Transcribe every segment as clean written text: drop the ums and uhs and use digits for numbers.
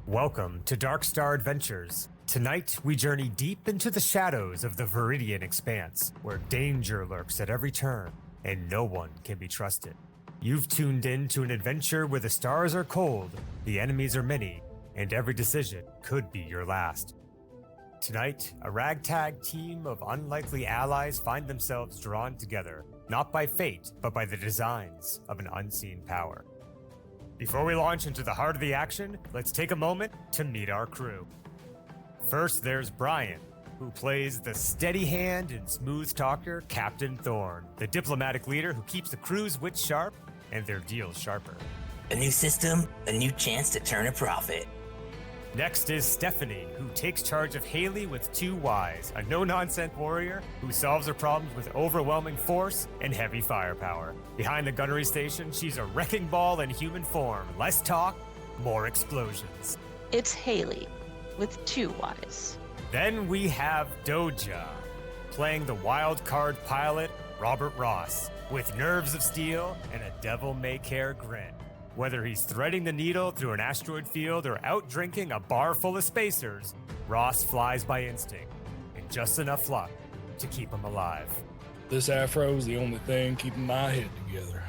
Welcome to Darkstar Adventures. Tonight, we journey deep into the shadows of the Veridian Expanse, where danger lurks at every turn, and no one can be trusted. You've tuned in to an adventure where the stars are cold, the enemies are many, and every decision could be your last. Tonight, a ragtag team of unlikely allies find themselves drawn together, not by fate, but by the designs of an unseen power. Before we launch into the heart of the action, let's take a moment to meet our crew. First, there's Brian, who plays the steady hand and smooth talker Captain Thorn, the diplomatic leader who keeps the crew's wits sharp and their deals sharper. A new system, a new chance to turn a profit. Next is Stephanie, who takes charge of Haleyy with two Ys, a no-nonsense warrior who solves her problems with overwhelming force and heavy firepower. Behind the gunnery station, she's a wrecking ball in human form. Less talk, more explosions. It's Haleyy, with two Ys. Then we have Doja, playing the wild card pilot Robert Ross, with nerves of steel and a devil-may-care grin. Whether he's threading the needle through an asteroid field or out drinking a bar full of spacers, Ross flies by instinct, and just enough luck to keep him alive. This afro's the only thing keeping my head together.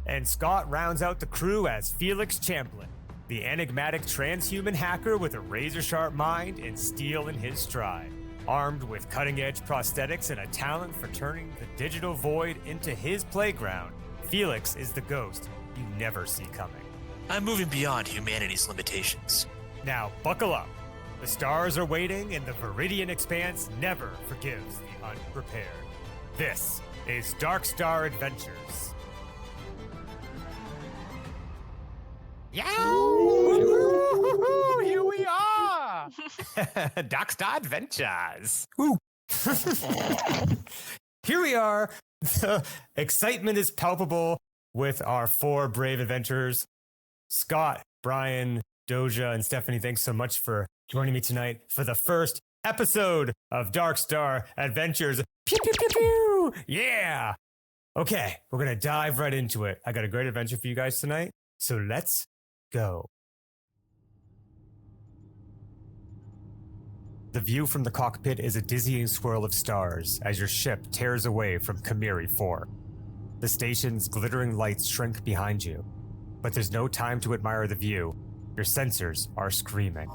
And Scott rounds out the crew as Felix Champlin, the enigmatic transhuman hacker with a razor-sharp mind and steel in his stride. Armed with cutting-edge prosthetics and a talent for turning the digital void into his playground, Felix is the ghost you never see coming. I'm moving beyond humanity's limitations. Now, buckle up. The stars are waiting, and the Veridian Expanse never forgives the unprepared. This is Darkstar Adventures. Yow! Here we are! Darkstar Adventures. Woo! Here we are. The excitement is palpable with our four brave adventurers. Scott, Brian, Doja, and Stephanie, thanks so much for joining me tonight for the first episode of Darkstar Adventures. Pew, pew, pew, pew! Yeah! Okay, we're going to dive right into it. I got a great adventure for you guys tonight, so let's go. The view from the cockpit is a dizzying swirl of stars as your ship tears away from Camiri Four. The station's glittering lights shrink behind you, but there's no time to admire the view. Your sensors are screaming.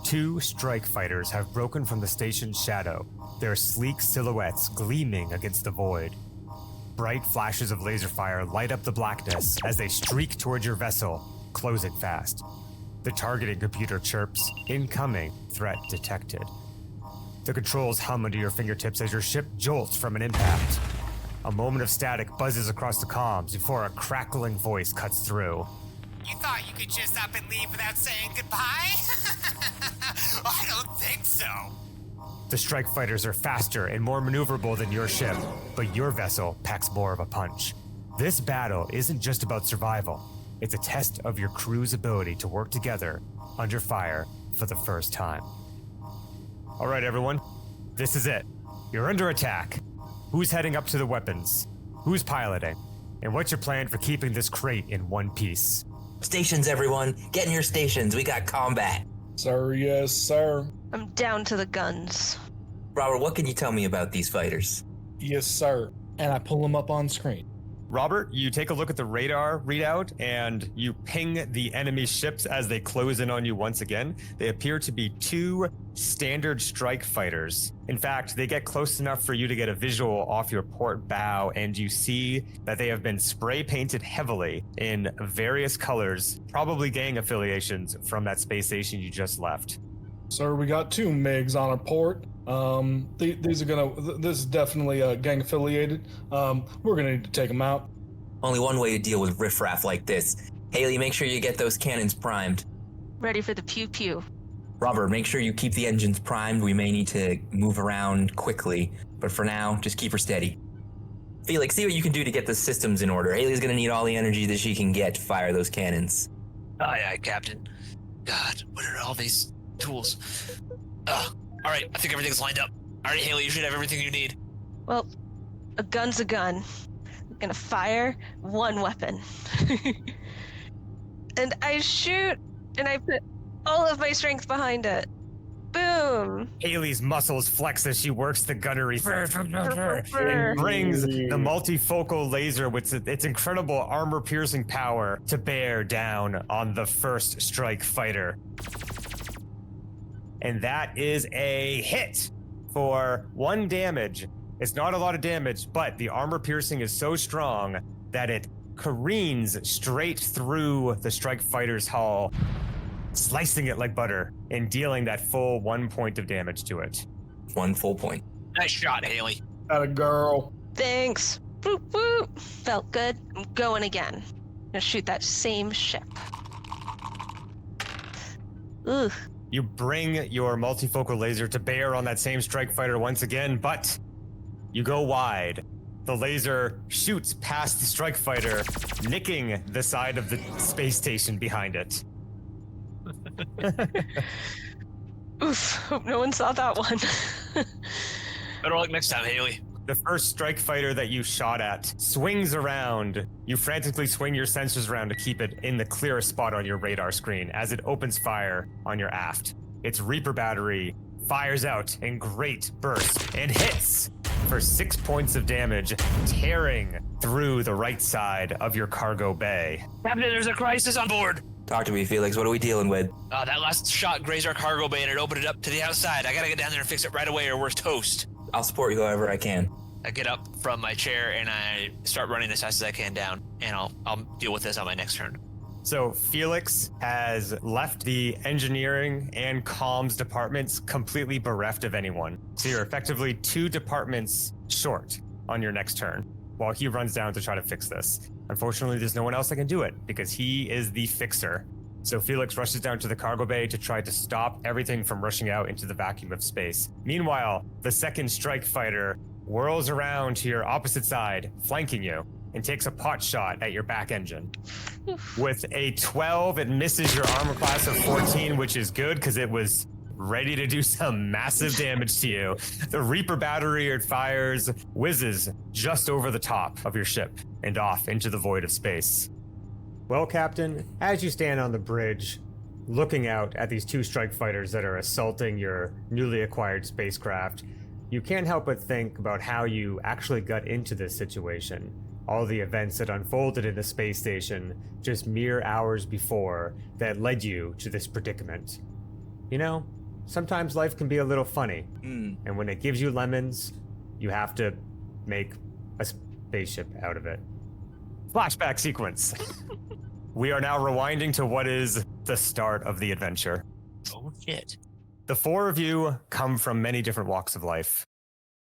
Two strike fighters have broken from the station's shadow, their sleek silhouettes gleaming against the void. Bright flashes of laser fire light up the blackness as they streak towards your vessel, closing fast. The targeting computer chirps, incoming, threat detected. The controls hum under your fingertips as your ship jolts from an impact. A moment of static buzzes across the comms before a crackling voice cuts through. You thought you could just up and leave without saying goodbye? I don't think so. The strike fighters are faster and more maneuverable than your ship, but your vessel packs more of a punch. This battle isn't just about survival. It's a test of your crew's ability to work together under fire for the first time. All right, everyone. This is it. You're under attack. Who's heading up to the weapons? Who's piloting? And what's your plan for keeping this crate in one piece? Stations, everyone. Get in your stations. We got combat. Sir, yes, sir. I'm down to the guns. Robert, what can you tell me about these fighters? Yes, sir. And I pull them up on screen. Robert, you take a look at the radar readout and you ping the enemy ships as they close in on you once again. They appear to be two standard strike fighters. In fact, they get close enough for you to get a visual off your port bow, and you see that they have been spray painted heavily in various colors, probably gang affiliations from that space station you just left. Sir, we got two MiGs on our port. This is definitely gang affiliated. We're gonna need to take them out. Only one way to deal with riffraff like this. Haleyy, make sure you get those cannons primed. Ready for the pew-pew. Robert, make sure you keep the engines primed. We may need to move around quickly, but for now, just keep her steady. Felix, see what you can do to get the systems in order. Haley's gonna need all the energy that she can get to fire those cannons. Aye, aye, Captain. God, what are all these tools? All right, I think everything's lined up. All right, Haleyy, you should have everything you need. Well, a gun's a gun. I'm gonna fire one weapon. And I shoot And I put all of my strength behind it. Boom. Haley's muscles flex as she works the gunnery and Brr. brings the multifocal laser with its incredible armor-piercing power to bear down on the first strike fighter. And that is a hit for 1 damage. It's not a lot of damage, but the armor piercing is so strong that it careens straight through the strike fighter's hull, slicing it like butter and dealing that full 1 point of damage to it. 1 full point. Nice shot, Haleyy. Got a girl. Thanks. Boop, boop. Felt good. I'm going again. Gonna shoot that same ship. Ugh. You bring your multifocal laser to bear on that same strike fighter once again, but you go wide. The laser shoots past the strike fighter, nicking the side of the space station behind it. Oof. Hope no one saw that one. Better luck next time, Haleyy. The first strike fighter that you shot at swings around. You frantically swing your sensors around to keep it in the clearest spot on your radar screen as it opens fire on your aft. Its Reaper battery fires out in great bursts and hits for 6 points of damage, tearing through the right side of your cargo bay. Captain, there's a crisis on board. Talk to me, Felix. What are we dealing with? That last shot grazed our cargo bay and it opened it up to the outside. I gotta get down there and fix it right away or we're toast. I'll support you however I can. I get up from my chair and I start running as fast as I can down, and I'll deal with this on my next turn. So Felix has left the engineering and comms departments completely bereft of anyone. So you're effectively 2 departments short on your next turn while he runs down to try to fix this. Unfortunately, there's no one else that can do it because he is the fixer. So Felix rushes down to the cargo bay to try to stop everything from rushing out into the vacuum of space. Meanwhile, the second strike fighter whirls around to your opposite side, flanking you, and takes a pot shot at your back engine. With a 12, it misses your armor class of 14, which is good because it was ready to do some massive damage to you. The Reaper battery it fires whizzes just over the top of your ship and off into the void of space. Well, Captain, as you stand on the bridge, looking out at these 2 strike fighters that are assaulting your newly acquired spacecraft, you can't help but think about how you actually got into this situation. All the events that unfolded in the space station just mere hours before that led you to this predicament. You know, sometimes life can be a little funny, and when it gives you lemons, you have to make a spaceship out of it. Flashback sequence. We are now rewinding to what is the start of the adventure. Oh, shit. The 4 of you come from many different walks of life,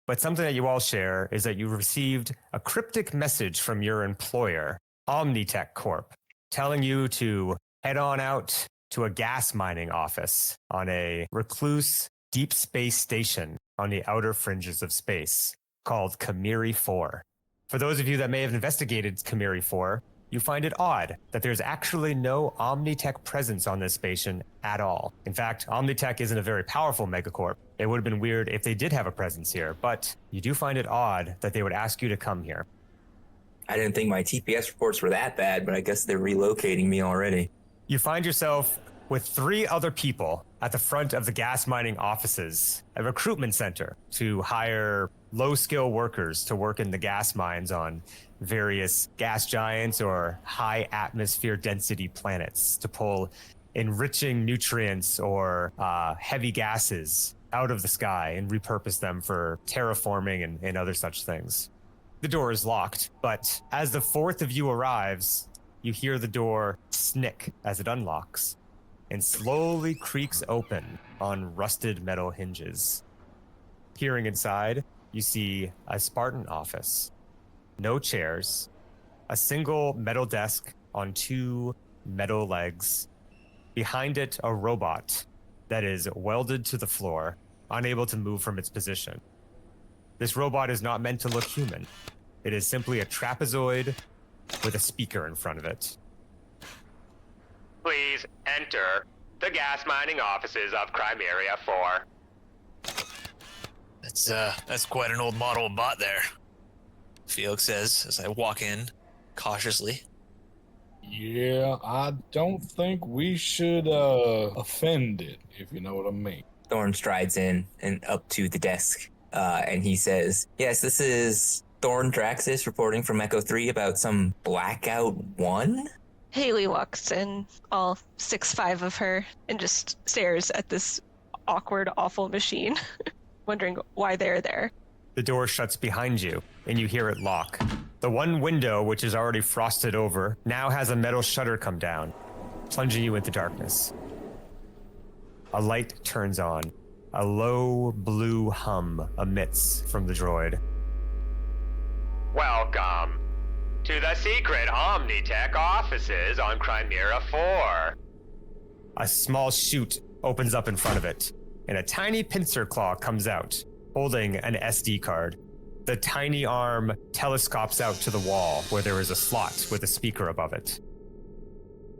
but something that you all share is that you received a cryptic message from your employer, Omnitech Corp, telling you to head on out to a gas mining office on a recluse deep space station on the outer fringes of space called Camiri Four. For those of you that may have investigated Camiri Four, you find it odd that there's actually no Omnitech presence on this station at all. In fact, Omnitech isn't a very powerful megacorp. It would have been weird if they did have a presence here, but you do find it odd that they would ask you to come here. I didn't think my TPS reports were that bad, but I guess they're relocating me already. You find yourself with 3 other people at the front of the gas mining offices, a recruitment center to hire low-skill workers to work in the gas mines on various gas giants or high atmosphere density planets to pull enriching nutrients or heavy gases out of the sky and repurpose them for terraforming and other such things. The door is locked, but as the 4th of you arrives, you hear the door snick as it unlocks and slowly creaks open on rusted metal hinges. Peering inside, you see a Spartan office. No chairs, a single metal desk on 2 metal legs. Behind it, a robot that is welded to the floor, unable to move from its position. This robot is not meant to look human. It is simply a trapezoid with a speaker in front of it. Please enter the gas mining offices of Camiri Four. That's quite an old model of bot there, Felix says as I walk in cautiously. Yeah, I don't think we should offend it, if you know what I mean. Thorn strides in and up to the desk, and he says, "Yes, this is Thorn Draxis reporting from Echo 3 about some Blackout 1?" Haleyy walks in, all 6'5" of her, and just stares at this awkward, awful machine, wondering why they're there. The door shuts behind you, and you hear it lock. The one window, which is already frosted over, now has a metal shutter come down, plunging you into darkness. A light turns on. A low blue hum emits from the droid. Welcome to the secret Omnitech offices on Camiri Four. A small chute opens up in front of it, and a tiny pincer claw comes out, holding an SD card. The tiny arm telescopes out to the wall where there is a slot with a speaker above it.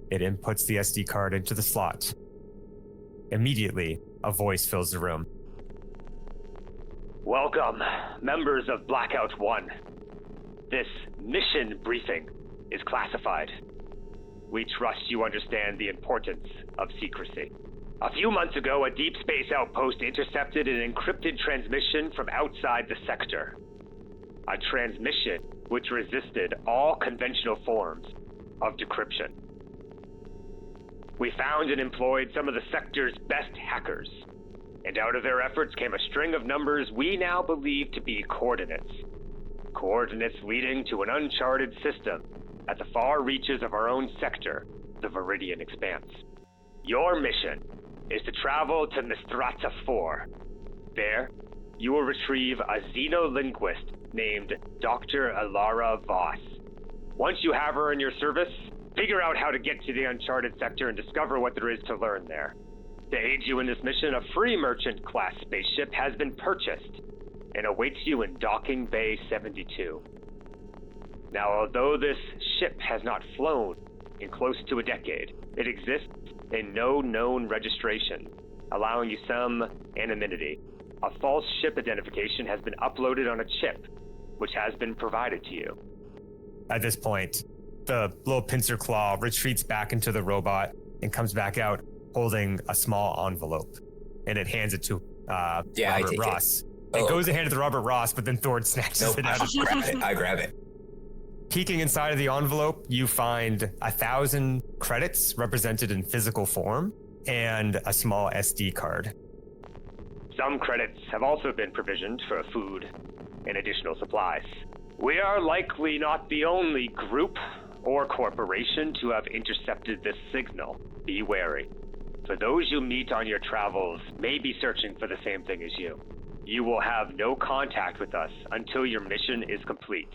It inputs the SD card into the slot. Immediately, a voice fills the room. Welcome, members of Blackout 1. This mission briefing is classified. We trust you understand the importance of secrecy. A few months ago, a deep space outpost intercepted an encrypted transmission from outside the sector. A transmission which resisted all conventional forms of decryption. We found and employed some of the sector's best hackers, and out of their efforts came a string of numbers we now believe to be coordinates. Coordinates leading to an uncharted system at the far reaches of our own sector, the Veridian Expanse. Your mission is to travel to Mistrata 4. There, you will retrieve a xenolinguist named Dr. Alara Voss. Once you have her in your service, figure out how to get to the uncharted sector and discover what there is to learn there. To aid you in this mission, a free merchant-class spaceship has been purchased and awaits you in Docking Bay 72. Now, although this ship has not flown in close to a decade, it exists in no known registration, allowing you some anonymity. A false ship identification has been uploaded on a chip, which has been provided to you. At this point, the little pincer claw retreats back into the robot and comes back out holding a small envelope. And it hands it to Robert Ross. It goes to hand it to Robert Ross, but then Thorn snatches it out. I grab it. Peeking inside of the envelope, you find 1,000 credits represented in physical form and a small SD card. Some credits have also been provisioned for food and additional supplies. We are likely not the only group or corporation to have intercepted this signal. Be wary. For those you meet on your travels may be searching for the same thing as you. You will have no contact with us until your mission is complete.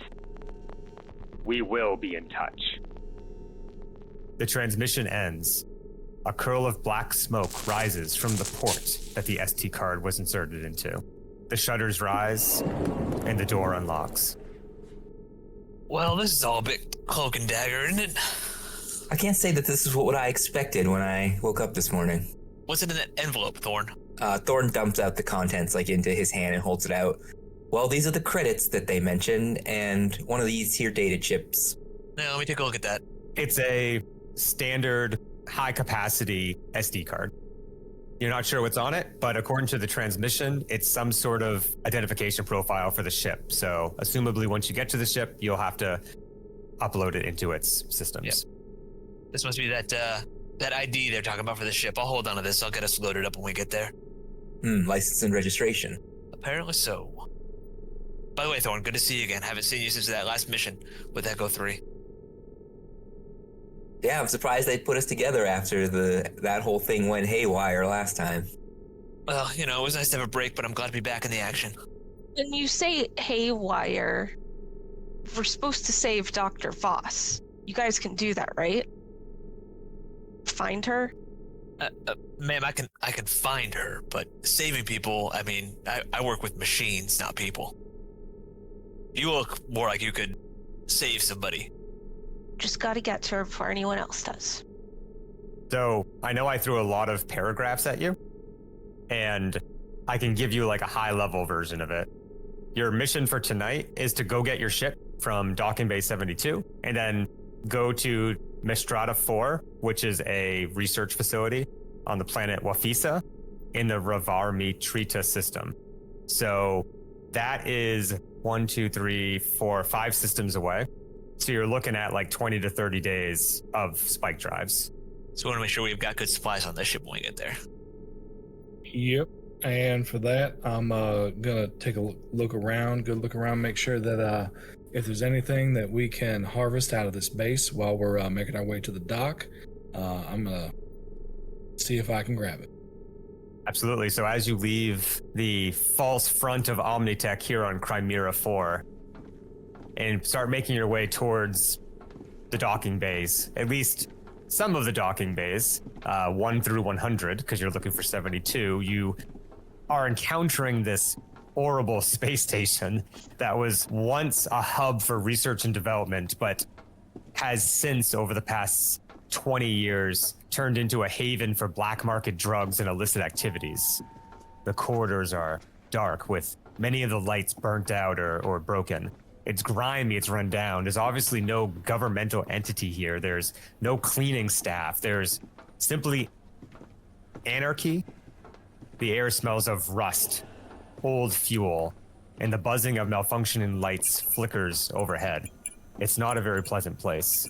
We will be in touch. The transmission ends. A curl of black smoke rises from the port that the SD card was inserted into. The shutters rise, and the door unlocks. Well, this is all a bit cloak and dagger, isn't it? I can't say that this is what I expected when I woke up this morning. What's in that envelope, Thorn? Thorn dumps out the contents into his hand and holds it out. Well, these are the credits that they mentioned, and one of these here data chips. Now, let me take a look at that. It's a standard high-capacity SD card. You're not sure what's on it, but according to the transmission, it's some sort of identification profile for the ship. So, assumably, once you get to the ship, you'll have to upload it into its systems. Yep. This must be that ID they're talking about for the ship. I'll hold on to this. I'll get us loaded up when we get there. License and registration. Apparently so. By the way, Thorn, good to see you again. Haven't seen you since that last mission with Echo 3. Yeah, I'm surprised they put us together after that whole thing went haywire last time. Well, it was nice to have a break, but I'm glad to be back in the action. When you say haywire, we're supposed to save Dr. Voss. You guys can do that, right? Find her? Ma'am, I can find her, but saving people, I work with machines, not people. You look more like you could save somebody. Just gotta get to her before anyone else does. So, I know I threw a lot of paragraphs at you, and I can give you a high-level version of it. Your mission for tonight is to go get your ship from Docking Bay 72, and then go to Mestrada 4, which is a research facility on the planet Wafisa in the Ravarmi Trita system. So that is 5 systems away. So you're looking at like 20 to 30 days of spike drives. So we want to make sure we've got good supplies on this ship when we get there. Yep. And for that, I'm gonna take a look around, make sure that if there's anything that we can harvest out of this base while we're making our way to the dock, I'm gonna see if I can grab it. Absolutely. So as you leave the false front of Omnitech here on Camiri 4 and start making your way towards the docking bays, at least some of the docking bays, 1 through 100, because you're looking for 72, you are encountering this horrible space station that was once a hub for research and development, but has since, over the past 20 years, turned into a haven for black market drugs and illicit activities. The corridors are dark, with many of the lights burnt out or broken. It's grimy, it's run down. There's obviously no governmental entity here. There's no cleaning staff. There's simply anarchy. The air smells of rust, old fuel, and the buzzing of malfunctioning lights flickers overhead. It's not a very pleasant place.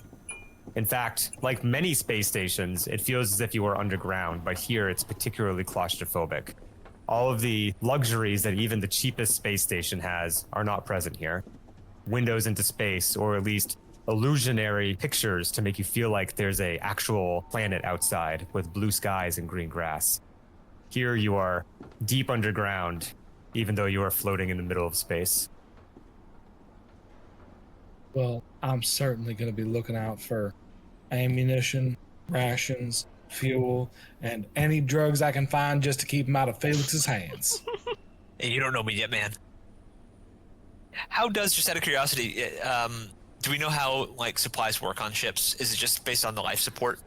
In fact, like many space stations, it feels as if you are underground, but here it's particularly claustrophobic. All of the luxuries that even the cheapest space station has are not present here. Windows into space, or at least illusionary pictures to make you feel like there's an actual planet outside with blue skies and green grass. Here you are deep underground, even though you are floating in the middle of space. Well, I'm certainly going to be looking out for ammunition, rations, fuel, and any drugs I can find just to keep them out of Felix's hands. Hey, you don't know me yet, man. How does, just out of curiosity, do we know how like supplies work on ships? Is it just based on the life support?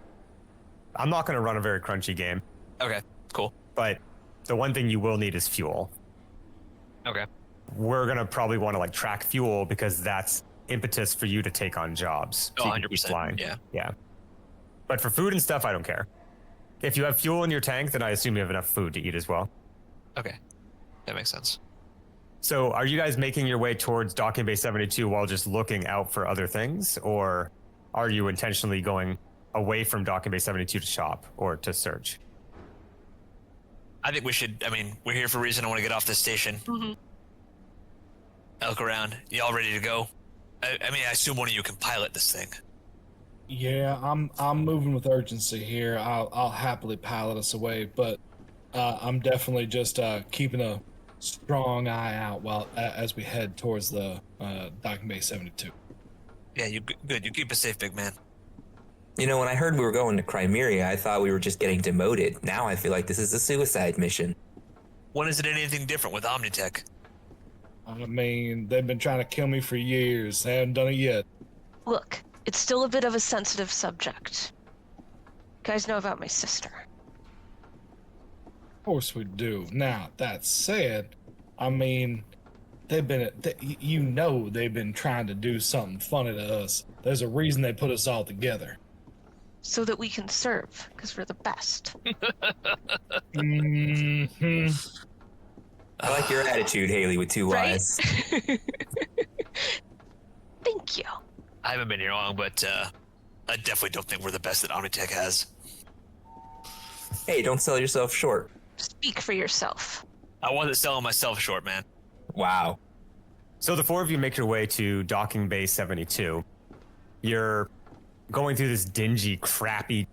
I'm not going to run a very crunchy game, Okay, cool. but the one thing you will need is fuel. Okay. We're going to probably want to like track fuel because that's impetus for you to take on jobs. Oh, So you can keep 100%. flying. Yeah. But for food and stuff, I don't care. If you have fuel in your tank, then I assume you have enough food to eat as well. Okay. That makes sense. So are you guys making your way towards Docking Bay 72 while just looking out for other things? Or are you intentionally going away from Docking Bay 72 to shop or to search? I think we should, we're here for a reason. I want to get off this station. Mm-hmm. I look around. Y'all ready to go? I assume one of you can pilot this thing. Yeah, I'm moving with urgency here. I'll happily pilot us away, but I'm definitely just keeping a strong eye out as we head towards the Docking Bay 72. Yeah, good. You keep us safe, big man. You know, when I heard we were going to Crimea, I thought we were just getting demoted. Now I feel like this is a suicide mission. When is it anything different with Omnitech? I mean, they've been trying to kill me for years. They haven't done it yet. Look, it's still a bit of a sensitive subject. You guys know about my sister. Of course we do. Now, that said, I mean, they've been trying to do something funny to us. There's a reason they put us all together. So that we can serve, because we're the best. Mm-hmm. I like your attitude, Haleyy, with two Right? Y's. Thank you. I haven't been here long, but I definitely don't think we're the best that Omnitech has. Hey, don't sell yourself short. Speak for yourself. I wasn't selling myself short, man. Wow. So the four of you make your way to Docking Bay 72. You're going through this dingy, crappy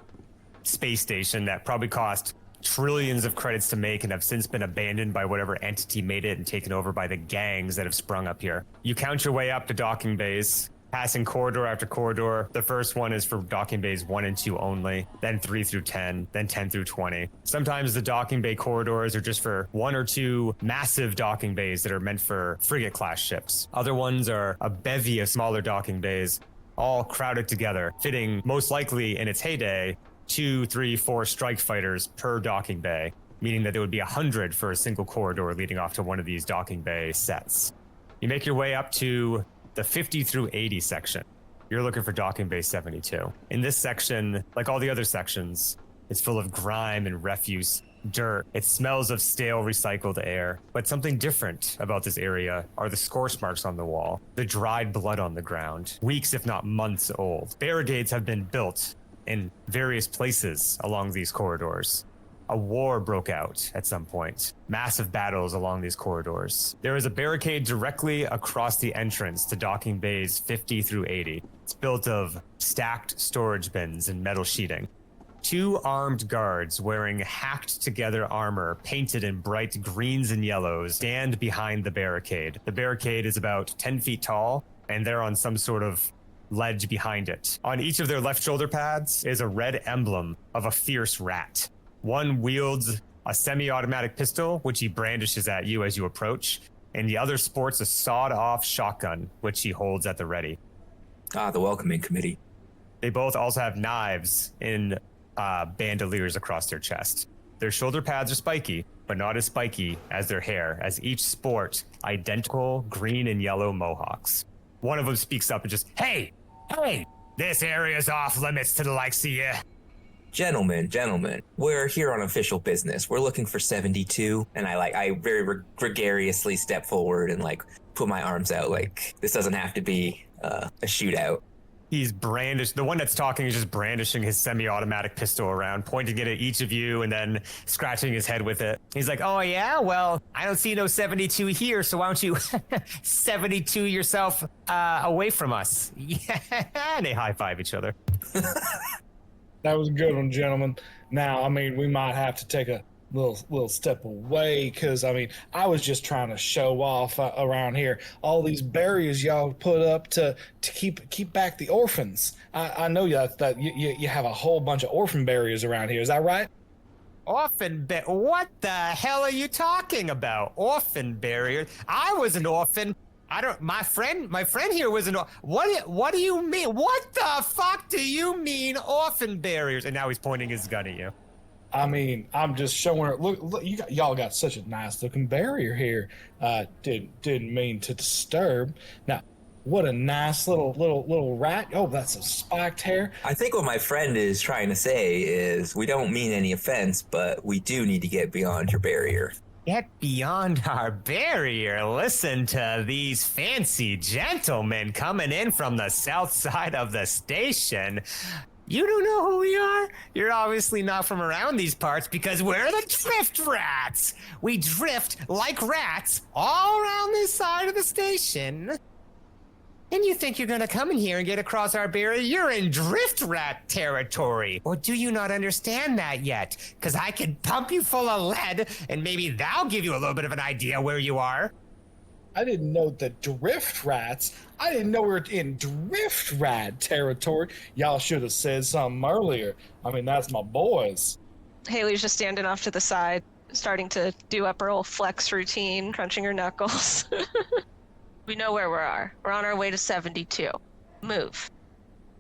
space station that probably cost trillions of credits to make and have since been abandoned by whatever entity made it and taken over by the gangs that have sprung up here. You count your way up to docking bays, passing corridor after corridor. The first one is for docking bays 1 and 2 only, then 3 through 10, then 10 through 20. Sometimes the docking bay corridors are just for 1 or 2 massive docking bays that are meant for frigate class ships. Other ones are a bevy of smaller docking bays, all crowded together, fitting most likely in its heyday 2, 3, 4 strike fighters per docking bay, meaning that there would be 100 for a single corridor leading off to one of these docking bay sets. You make your way up to the 50 through 80 section. You're looking for docking bay 72. In this section, like all the other sections, it's full of grime and refuse, dirt. It smells of stale recycled air. But something different about this area are the scorch marks on the wall, the dried blood on the ground, weeks if not months old. Barricades have been built in various places along these corridors. A war broke out at some point. Massive battles along these corridors. There is a barricade directly across the entrance to docking bays 50 through 80. It's built of stacked storage bins and metal sheeting. 2 armed guards wearing hacked together armor painted in bright greens and yellows stand behind the barricade. The barricade is about 10 feet tall, and they're on some sort of ledge behind it. On each of their left shoulder pads is a red emblem of a fierce rat. One wields a semi-automatic pistol, which he brandishes at you as you approach, and the other sports a sawed-off shotgun, which he holds at the ready. Ah, the welcoming committee. They both also have knives in bandoliers across their chest. Their shoulder pads are spiky, but not as spiky as their hair, as each sport identical green and yellow mohawks. One of them speaks up and just, Hey! This area's off limits to the likes of you. Gentlemen, we're here on official business. We're looking for 72, and I very gregariously step forward and put my arms out like this doesn't have to be a shootout. He's the one that's talking is just brandishing his semi-automatic pistol around, pointing it at each of you and then scratching his head with it. He's like, oh yeah, well, I don't see no 72 here, so why don't you 72 yourself away from us? Yeah, and they high-five each other. That was a good one, gentlemen. Now, I mean, we might have to take a little step away because, I mean, I was just trying to show off around here. All these barriers y'all put up to keep back the orphans. I know that you have a whole bunch of orphan barriers around here. Is that right? What the hell are you talking about? Orphan barriers? I was an orphan. My friend here was what do you mean? What the fuck do you mean orphan barriers? And now he's pointing his gun at you. I mean, I'm just showing her. Look, y'all got such a nice looking barrier here. Didn't mean to disturb. Now, what a nice little rat. Oh, that's a spiked hair. I think what my friend is trying to say is we don't mean any offense, but we do need to get beyond your barrier. Get beyond our barrier. Listen to these fancy gentlemen coming in from the south side of the station. You don't know who we are? You're obviously not from around these parts because we're the drift rats. We drift like rats all around this side of the station. And you think you're gonna come in here and get across our barrier? You're in drift rat territory. Or do you not understand that yet? Because I can pump you full of lead and maybe that'll give you a little bit of an idea where you are. I didn't know the drift rats. I didn't know we were in drift rat territory. Y'all should have said something earlier. I mean, that's my boys. Haley's just standing off to the side, starting to do up her old flex routine, crunching her knuckles. We know where we are. We're on our way to 72. Move.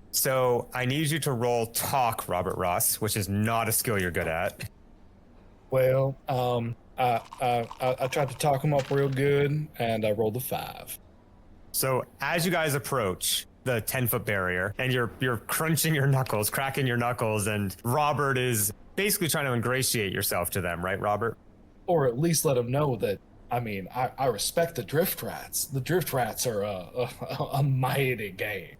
So I need you to roll talk, Robert Ross, which is not a skill you're good at. Well, I tried to talk him up real good, and I rolled a 5. So as you guys approach the 10-foot barrier, and you're crunching your knuckles, cracking your knuckles, and Robert is basically trying to ingratiate yourself to them, right, Robert? Or at least let them know that, I mean, I respect the drift rats. The drift rats are a mighty game.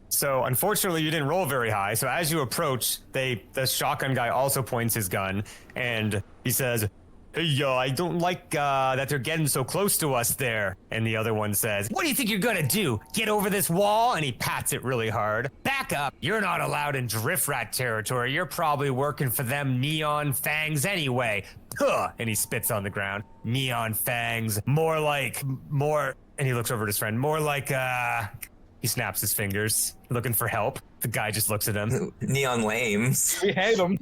So unfortunately, you didn't roll very high. So as you approach, the shotgun guy also points his gun, and he says, hey, I don't like that they're getting so close to us there. And the other one says, what do you think you're gonna do? Get over this wall? And he pats it really hard. Back up. You're not allowed in drift rat territory. You're probably working for them neon fangs anyway. Puh! And he spits on the ground. Neon fangs. And he looks over at his friend. More like, he snaps his fingers, looking for help. The guy just looks at him. Neon lames. We hate them.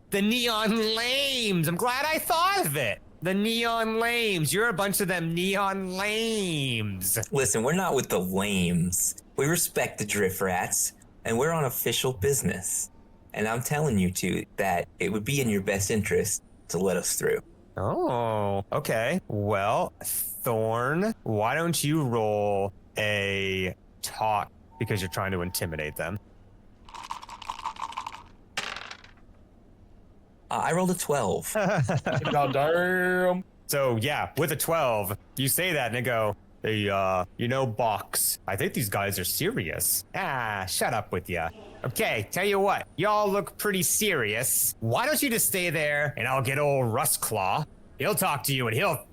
The neon lames. I'm glad I thought of it. The neon lames. You're a bunch of them neon lames. Listen, we're not with the lames. We respect the drift rats, and we're on official business. And I'm telling you two that it would be in your best interest to let us through. Oh, okay. Well, Thorn, why don't you roll a talk because you're trying to intimidate them. I rolled a 12. God damn. So yeah, with a 12, you say that and they go, hey, you know, Box, I think these guys are serious. Ah, shut up with ya. Okay, tell you what, y'all look pretty serious. Why don't you just stay there and I'll get old Rustclaw. He'll talk to you and he'll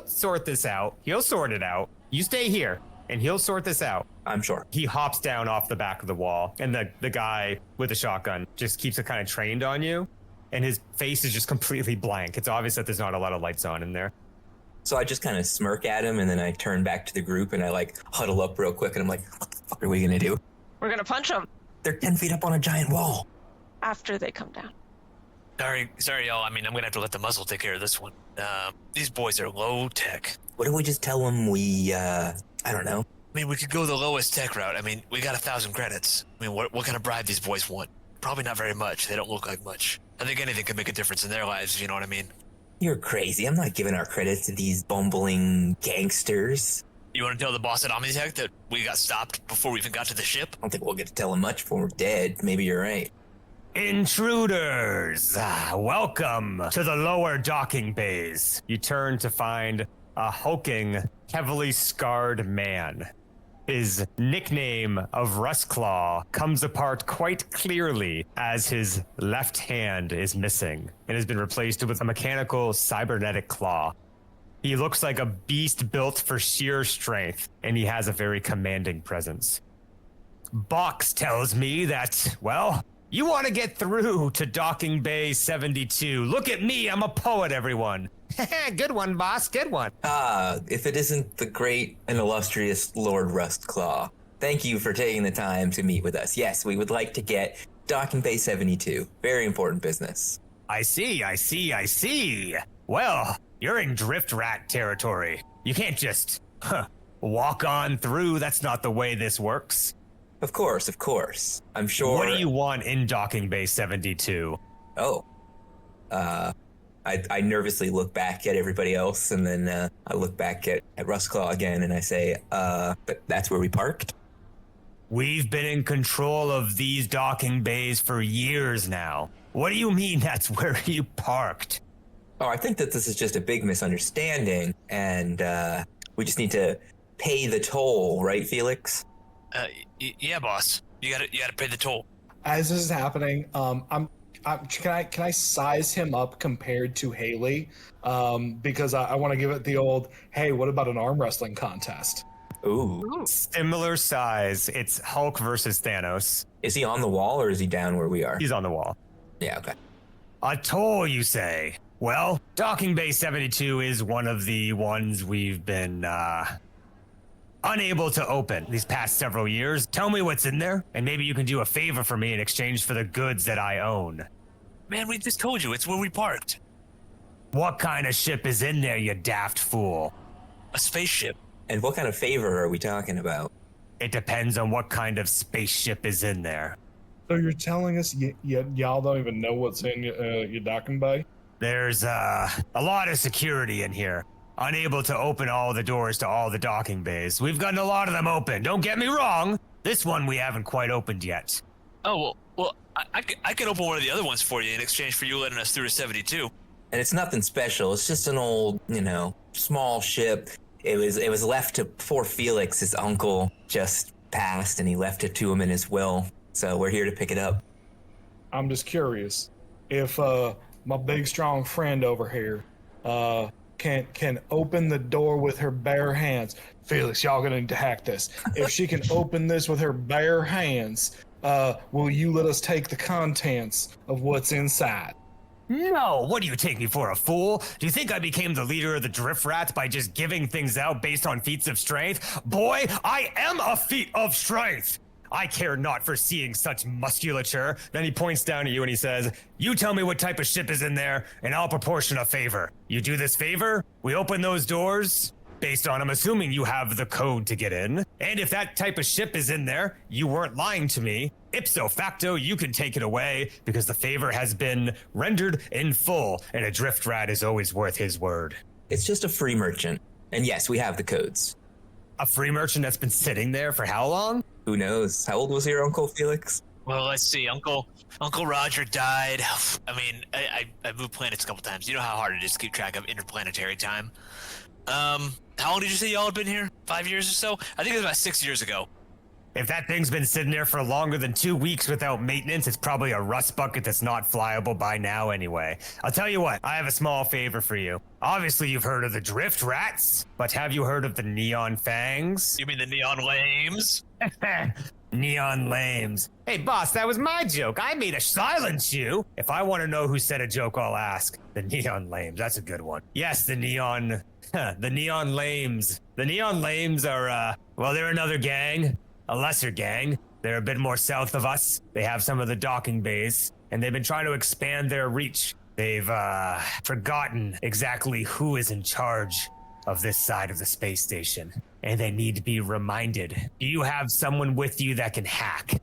sort this out. He'll sort it out. You stay here and he'll sort this out. I'm sure. He hops down off the back of the wall and the guy with the shotgun just keeps it kind of trained on you. And his face is just completely blank. It's obvious that there's not a lot of lights on in there. So I just kind of smirk at him, and then I turn back to the group, and I like huddle up real quick, and I'm like, what the fuck are we gonna do? We're gonna punch them They're 10 feet up on a giant wall. after they come down. Sorry, y'all. I mean, I'm gonna have to let the muzzle take care of this one. These boys are low tech. What if we just tell them I don't know. I mean, we could go the lowest tech route. I mean, we got 1,000 credits. I mean, what kind of bribe these boys want? Probably not very much. They don't look like much. I think anything could make a difference in their lives, you know what I mean? You're crazy. I'm not giving our credits to these bumbling gangsters. You want to tell the boss at Omnitech that we got stopped before we even got to the ship? I don't think we'll get to tell him much before we're dead. Maybe you're right. Intruders, welcome to the lower docking bays. You turn to find a hulking, heavily scarred man. His nickname of Rustclaw comes apart quite clearly as his left hand is missing and has been replaced with a mechanical cybernetic claw. He looks like a beast built for sheer strength, and he has a very commanding presence. Box tells me that, well, you want to get through to Docking Bay 72. Look at me, I'm a poet, everyone. Good one, boss, good one. If it isn't the great and illustrious Lord Rustclaw, thank you for taking the time to meet with us. Yes, we would like to get Docking Bay 72. Very important business. I see. Well, you're in drift rat territory. You can't just walk on through. That's not the way this works. Of course. I'm sure. What do you want in Docking Bay 72? Oh. I nervously look back at everybody else, and then I look back at Rustclaw again, and I say, but that's where we parked? We've been in control of these docking bays for years now. What do you mean that's where you parked? Oh, I think that this is just a big misunderstanding, and we just need to pay the toll, right, Felix? Yeah, boss. You gotta pay the toll. As this is happening, can I size him up compared to Haleyy? Because I want to give it the old, hey, what about an arm wrestling contest? Ooh. Similar size. It's Hulk versus Thanos. Is he on the wall, or is he down where we are? He's on the wall. Yeah, okay. A toll, you say? Well, Docking Bay 72 is one of the ones we've been, unable to open these past several years. Tell me what's in there, and maybe you can do a favor for me in exchange for the goods that I own. Man, we just told you, it's where we parked. What kind of ship is in there, you daft fool? A spaceship. And what kind of favor are we talking about? It depends on what kind of spaceship is in there. So you're telling us y'all don't even know what's in your docking bay? There's a lot of security in here. Unable to open all the doors to all the docking bays. We've gotten a lot of them open. Don't get me wrong. This one we haven't quite opened yet. Oh, well, I could open one of the other ones for you in exchange for you letting us through to 72. And it's nothing special. It's just an old, small ship. It was left to poor Felix. His uncle just passed, and he left it to him in his will. So we're here to pick it up. I'm just curious if my big strong friend over here can open the door with her bare hands. Felix, y'all gonna need to hack this. If she can open this with her bare hands, will you let us take the contents of what's inside? No, what do you take me for, a fool? Do you think I became the leader of the Drift Rats by just giving things out based on feats of strength? Boy, I am a feat of strength! I care not for seeing such musculature. Then he points down at you and he says, you tell me what type of ship is in there, and I'll proportion a favor. You do this favor, we open those doors, based on, I'm assuming you have the code to get in. And if that type of ship is in there, you weren't lying to me. Ipso facto, you can take it away because the favor has been rendered in full, and a drift rat is always worth his word. It's just a free merchant. And yes, we have the codes. A free merchant that's been sitting there for how long? Who knows? How old was your uncle, Felix? Well, let's see. Uncle Roger died. I mean, I moved planets a couple times. You know how hard it is to keep track of interplanetary time. How long did you say y'all had been here? 5 years or so? I think it was about 6 years ago. If that thing's been sitting there for longer than 2 weeks without maintenance, it's probably a rust bucket that's not flyable by now anyway. I'll tell you what, I have a small favor for you. Obviously, you've heard of the drift rats, but have you heard of the neon fangs? You mean the neon lames? Neon lames. Hey, boss, that was my joke. I made a silence you. If I want to know who said a joke, I'll ask. The neon lames, that's a good one. Yes, the neon lames. The neon lames are, well, they're another gang. A lesser gang. They're a bit more south of us. They have some of the docking bays, and they've been trying to expand their reach. They've forgotten exactly who is in charge of this side of the space station, and they need to be reminded. Do you have someone with you that can hack?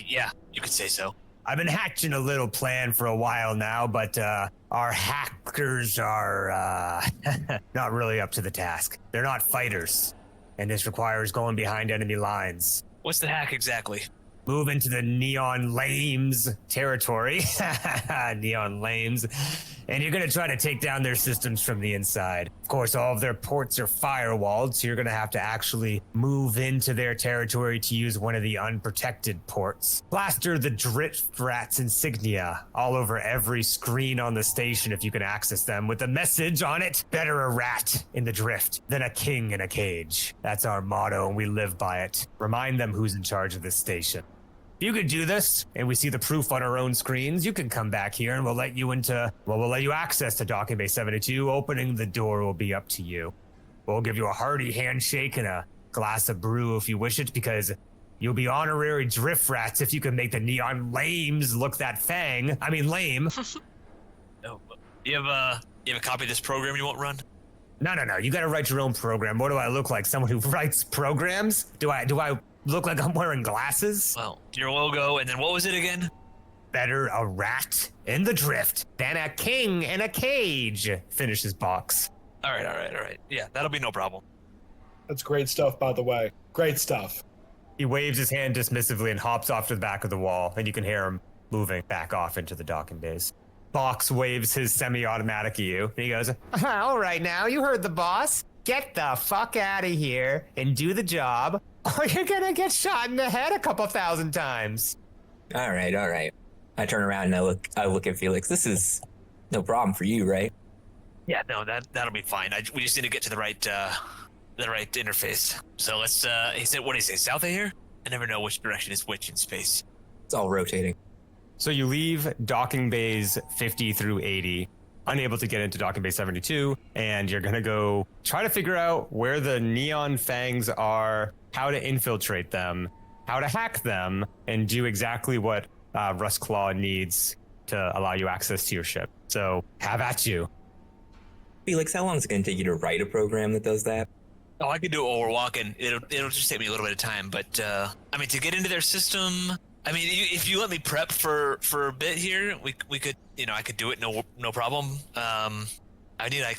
Yeah, you could say so. I've been hatching a little plan for a while now, but our hackers are not really up to the task. They're not fighters. And this requires going behind enemy lines. What's the hack exactly? Move into the Neon Lames territory. Neon Lames. And you're going to try to take down their systems from the inside. Of course, all of their ports are firewalled, so you're going to have to actually move into their territory to use one of the unprotected ports. Plaster the drift rat's insignia all over every screen on the station if you can access them with a message on it. Better a rat in the drift than a king in a cage. That's our motto, and we live by it. Remind them who's in charge of this station. If you could do this, and we see the proof on our own screens, you can come back here and we'll let you access to Docking Bay 72. Opening the door will be up to you. We'll give you a hearty handshake and a glass of brew if you wish it, because you'll be honorary drift rats if you can make the neon lames look that lame. Oh, you have a copy of this program you won't run? No. You gotta write your own program. What do I look like? Someone who writes programs? Do I look like I'm wearing glasses? Well, your logo, and then what was it again? Better a rat in the drift than a king in a cage, finishes Box. All right. Yeah, that'll be no problem. That's great stuff, by the way. Great stuff. He waves his hand dismissively and hops off to the back of the wall, and you can hear him moving back off into the docking bays. Box waves his semi-automatic at you, and he goes, all right now, you heard the boss. Get the fuck out of here and do the job, or you're gonna get shot in the head a couple thousand times. All right. I turn around and I look at Felix. This is no problem for you, right? Yeah, no, that'll be fine. We just need to get to the right interface. So let's. He said, what do you say? South of here? I never know which direction is which in space. It's all rotating. So you leave docking bays 50 through 80, unable to get into docking bay 72, and you're gonna go try to figure out where the neon fangs are, how to infiltrate them, how to hack them, and do exactly what Rustclaw needs to allow you access to your ship. So have at you. Felix, how long is it going to take you to write a program that does that? Oh, I can do it while we're walking. It'll just take me a little bit of time, but to get into their system, if you let me prep for a bit here, we could, I could do it no problem. I need a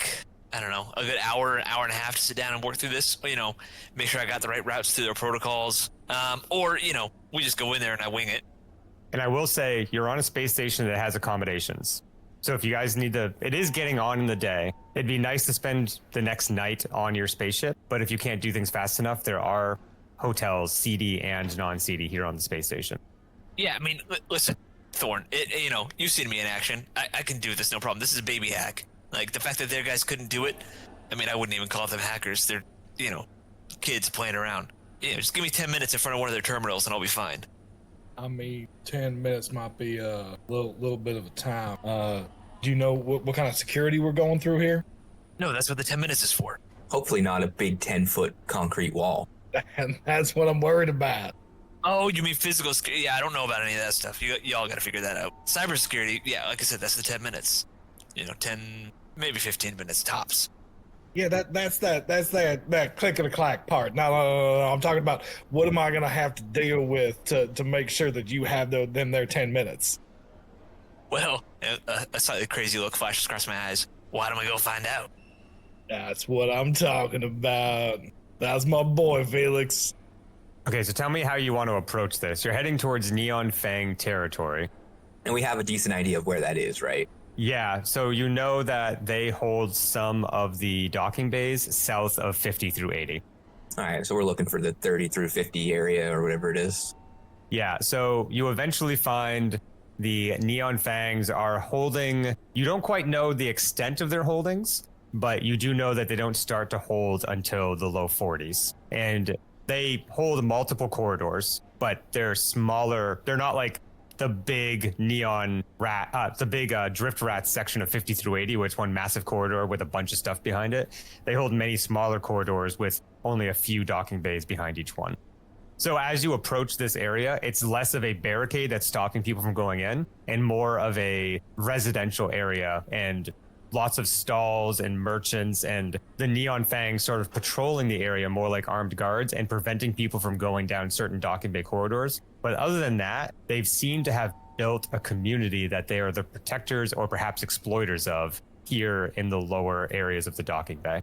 good hour and a half to sit down and work through this. Make sure I got the right routes through their protocols. Or we just go in there and I wing it. And I will say, you're on a space station that has accommodations. So if you guys it is getting on in the day. It'd be nice to spend the next night on your spaceship. But if you can't do things fast enough, there are hotels, CD and non-CD, here on the space station. Yeah, listen, Thorn, you've seen me in action. I can do this, no problem. This is a baby hack. Like, the fact that their guys couldn't do it, I wouldn't even call them hackers. They're, kids playing around. Just give me 10 minutes in front of one of their terminals and I'll be fine. 10 minutes might be a little bit of a time. Do you know what kind of security we're going through here? No, that's what the 10 minutes is for. Hopefully not a big 10-foot concrete wall. And that's what I'm worried about. Oh, you mean physical security? Yeah, I don't know about any of that stuff. Y'all got to figure that out. Cybersecurity, yeah, like I said, that's the 10 minutes. 10, maybe 15 minutes tops. Yeah, that's that click and a clack part. No, I'm talking about what am I gonna have to deal with to make sure that you have them their 10 minutes. Well, a slightly crazy look flashes across my eyes. Why don't we go find out? That's what I'm talking about. That's my boy, Felix. Okay, so tell me how you want to approach this. You're heading towards Neon Fang territory. And we have a decent idea of where that is, right? Yeah, so you know that they hold some of the docking bays south of 50 through 80. All right, so we're looking for the 30 through 50 area or whatever it is. Yeah, so you eventually find the Neon Fangs are holding. You don't quite know the extent of their holdings, but you do know that they don't start to hold until the low 40s. And they hold multiple corridors, but they're smaller. They're not like the big neon rat, the big drift rat section of 50 through 80, where it's one massive corridor with a bunch of stuff behind it. They hold many smaller corridors with only a few docking bays behind each one. So as you approach this area, it's less of a barricade that's stopping people from going in and more of a residential area and lots of stalls and merchants and the Neon Fangs sort of patrolling the area more like armed guards and preventing people from going down certain docking bay corridors. But other than that, they've seemed to have built a community that they are the protectors or perhaps exploiters of here in the lower areas of the docking bay.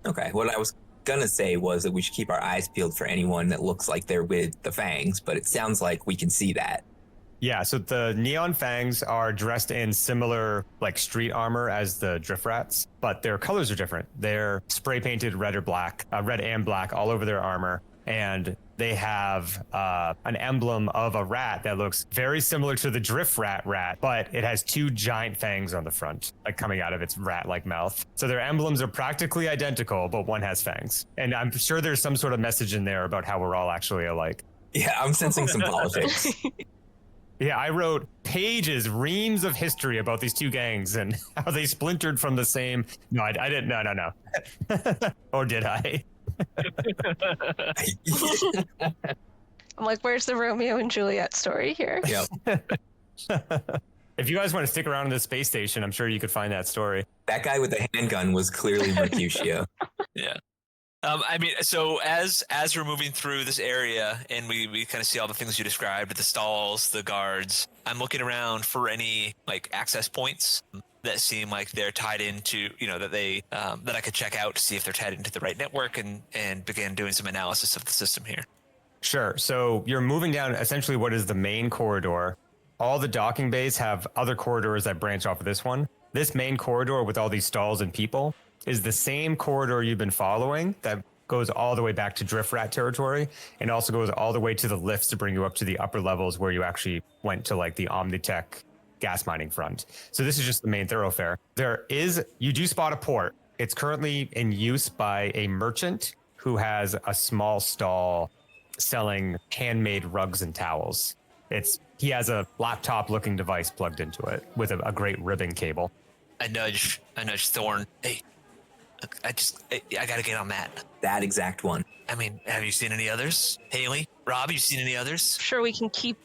Okay, what I was gonna say was that we should keep our eyes peeled for anyone that looks like they're with the Fangs, but it sounds like we can see that. Yeah, so the Neon Fangs are dressed in similar like street armor as the Drift Rats, but their colors are different. They're spray painted red or black, red and black all over their armor. And they have an emblem of a rat that looks very similar to the Drift rat, but it has two giant fangs on the front, like coming out of its rat-like mouth. So their emblems are practically identical, but one has fangs. And I'm sure there's some sort of message in there about how we're all actually alike. Yeah, I'm sensing some politics. Yeah, I wrote pages, reams of history about these two gangs and how they splintered from the same. No, I didn't. No. Or did I? I'm like, where's the Romeo and Juliet story here? Yep. If you guys want to stick around in the space station, I'm sure you could find that story. That guy with the handgun was clearly Mercutio. Yeah. I mean, so as we're moving through this area and we kind of see all the things you described, the stalls, the guards, I'm looking around for any like access points that seem like they're tied into, that they that I could check out to see if they're tied into the right network and begin doing some analysis of the system here. Sure. So you're moving down essentially what is the main corridor. All the docking bays have other corridors that branch off of this one. This main corridor with all these stalls and people is the same corridor you've been following that goes all the way back to Drift Rat territory and also goes all the way to the lifts to bring you up to the upper levels where you actually went to like the Omnitech gas mining front. So this is just the main thoroughfare. You do spot a port. It's currently in use by a merchant who has a small stall selling handmade rugs and towels. He has a laptop looking device plugged into it with a great ribbon cable. I nudge Thorn. Hey, I gotta get on that. That exact one. I mean, have you seen any others? Haleyy, Rob, you seen any others? Sure, we can keep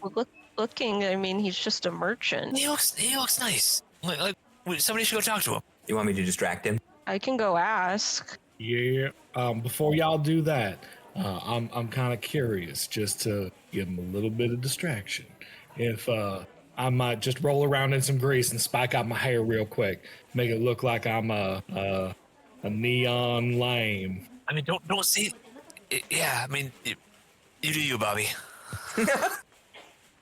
looking. I mean, he's just a merchant. He looks nice. Like somebody should go talk to him. You want me to distract him? I can go ask. Yeah. Before y'all do that, I'm kind of curious just to give him a little bit of distraction. If I might just roll around in some grease and spike out my hair real quick, make it look like I'm a neon lame. I mean, don't see. Yeah, I mean, you do you, Bobby.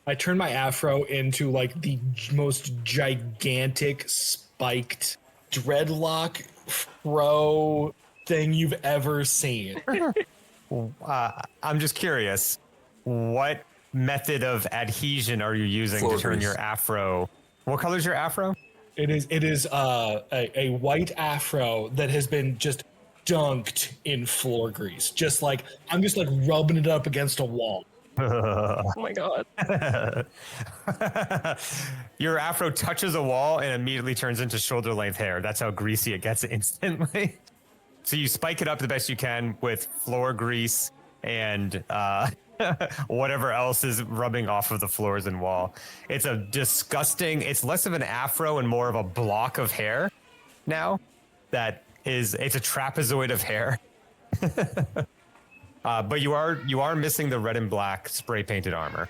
I turn my afro into like the most gigantic spiked dreadlock fro thing you've ever seen. I'm just curious, what method of adhesion are you using to turn your afro? What color is your afro? It is a white afro that has been just dunked in floor grease. Just like I'm just like rubbing it up against a wall. Oh my god. Your afro touches a wall and immediately turns into shoulder length hair. That's how greasy it gets instantly. So you spike it up the best you can with floor grease and whatever else is rubbing off of the floors and wall. It's it's less of an afro and more of a block of hair now. It's a trapezoid of hair. But you are missing the red and black spray painted armor.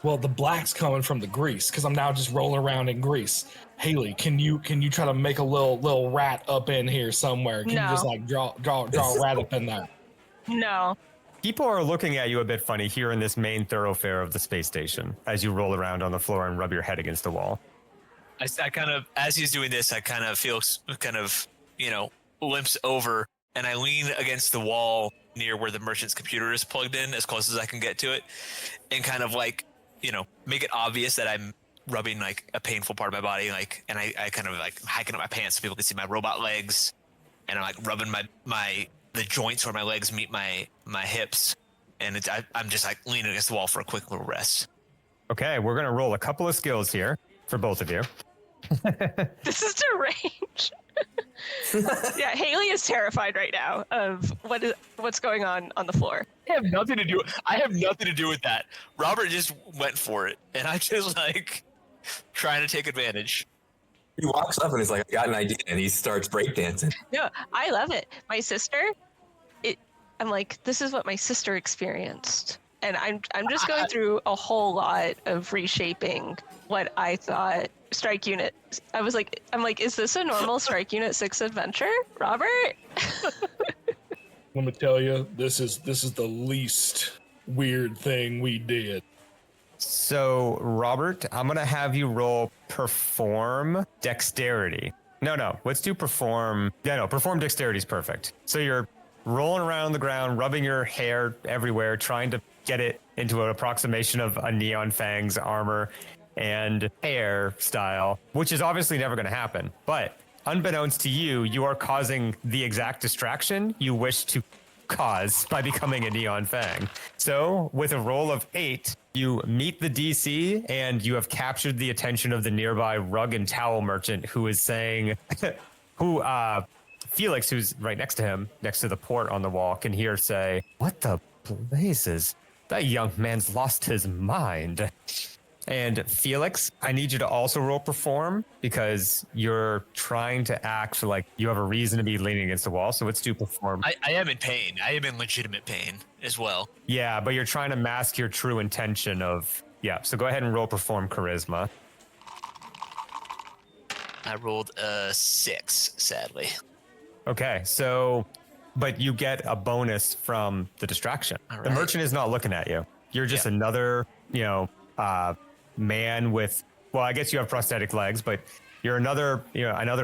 Well, the black's coming from the grease because I'm now just rolling around in grease. Haleyy, can you try to make a little rat up in here somewhere? Can you just No. like draw a rat up in there? No. People are looking at you a bit funny here in this main thoroughfare of the space station as you roll around on the floor and rub your head against the wall. I kind of, as he's doing this, I kind of feel kind of, limps over and I lean against the wall near where the merchant's computer is plugged in, as close as I can get to it, and kind of like, make it obvious that I'm rubbing like a painful part of my body, like, and I kind of like hiking up my pants so people can see my robot legs, and I'm like rubbing the joints where my legs meet my hips, and I'm just like leaning against the wall for a quick little rest. Okay, we're gonna roll a couple of skills here for both of you. This is deranged. Yeah, Haleyy is terrified right now of what's going on the floor. I have nothing to do with that. Robert just went for it, and I'm just like trying to take advantage. He walks up and he's like, I got an idea, and he starts breakdancing. No, I love it. My sister, I'm like, this is what my sister experienced. And I'm just going through a whole lot of reshaping what I thought Strike Unit. I'm like, is this a normal Strike Unit 6 adventure, Robert? Let me tell you, this is the least weird thing we did. So, Robert, I'm going to have you roll perform dexterity. No, let's do perform. Yeah, no, perform dexterity is perfect. So you're rolling around on the ground, rubbing your hair everywhere, trying to get it into an approximation of a Neon Fang's armor and hair style, which is obviously never going to happen. But unbeknownst to you, you are causing the exact distraction you wish to cause by becoming a Neon Fang. So with a roll of 8, you meet the DC and you have captured the attention of the nearby rug and towel merchant who is saying, Felix, who's right next to him, next to the port on the wall, can hear say, "What the blazes? That young man's lost his mind." And Felix, I need you to also roll perform because you're trying to act like you have a reason to be leaning against the wall. So let's do perform. I am in pain. I am in legitimate pain as well. Yeah, but you're trying to mask your true intention of, yeah. So go ahead and roll perform charisma. I rolled a 6, sadly. Okay, so, but you get a bonus from the distraction. All The right. merchant is not looking at you. You're just another, man with, well, I guess you have prosthetic legs, but you're another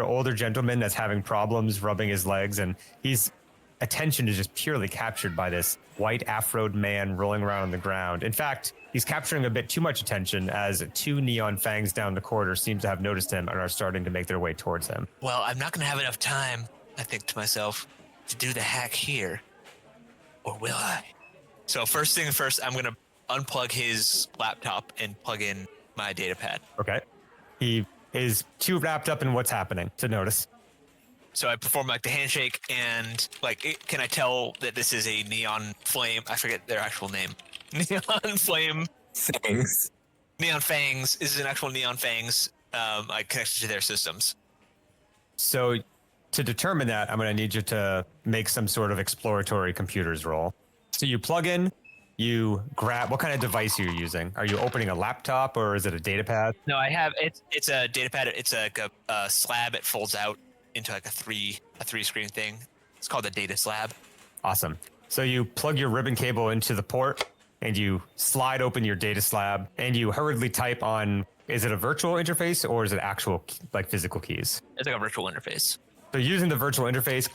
older gentleman that's having problems rubbing his legs, and his attention is just purely captured by this white afroed man rolling around on the ground. In fact, he's capturing a bit too much attention as 2 Neon Fangs down the corridor seem to have noticed him and are starting to make their way towards him. Well, I'm not going to have enough time, I think to myself, to do the hack here. Or will I? So first thing first, I'm going to unplug his laptop and plug in my data pad. Okay. He is too wrapped up in what's happening to notice. So I perform like the handshake and can I tell that this is a Neon Flame? I forget their actual name. Neon Flame. Thanks. Neon Fangs. This is an actual Neon Fangs connection to their systems. So to determine that, I'm going to need you to make some sort of exploratory computers roll. So you plug in, you grab, what kind of device are you using? Are you opening a laptop or is it a data pad? No, I have, it's a data pad. It's like a slab. It folds out into like a three screen thing. It's called a data slab. Like So you plug your ribbon cable into the port and you slide open your data slab and you hurriedly type on, is it a virtual interface or is it actual like physical keys? It's like a virtual interface. So using the virtual interface,